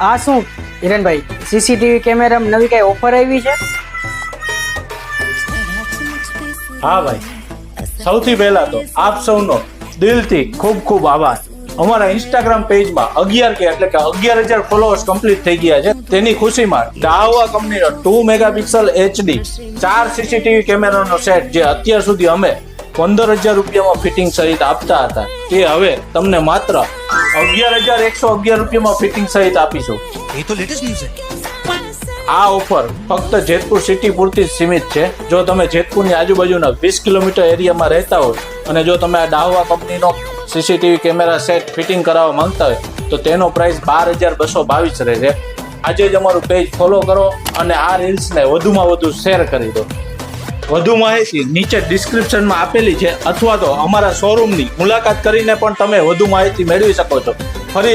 આ શું હિરણભાઈ, સીસીટીવી કેમેરામાં નવી કઈ ઓફર આવી છે? હા ભાઈ, સૌથી પહેલા તો આપ સૌનો દિલથી ખૂબ ખૂબ આભાર. અમારા ઇન્સ્ટાગ્રામ પેજમાં 11K એટલે કે 11,000 ફોલોઅર્સ કમ્પ્લીટ થઈ ગયા છે. તેની ખુશીમાં દાહવા કંપનીનો 2 મેગાપિક્સલ HD 4 સીસીટીવી કેમેરાનો સેટ જે અત્યાર સુધી અમે 15,000 રૂપિયામાં ફિટિંગ સહિત આપતા હતા, તે હવે તમને માત્ર 11,111 રૂપિયામાં ફિટિંગ સહિત આપીશું. ये तो लेटेस्ट न्यूज़ है. આ ઓફર ફક્ત જેતપુર સિટી પૂરતી જ સીમિત છે. જો તમે જેતપુરની આજુબાજુના 20 કિલોમીટર એરિયામાં રહેતા હો અને જો તમે આ દાહવા કંપનીનો સીસીટીવી કેમેરા સેટ ફિટિંગ કરાવવા માંગતા હોય તો તેનો પ્રાઇસ 12,222 રહેશે. આજે જ અમારું પેજ ફોલો કરો અને આ રીલ્સને વધુમાં વધુ શેર કરી દો. વધુ માહિતી નીચે ડિસ્ક્રિપ્શનમાં આપેલી છે અથવા તો અમારા શોરૂમની મુલાકાત કરીને પણ તમે વધુ માહિતી મેળવી શકો છો. ફરી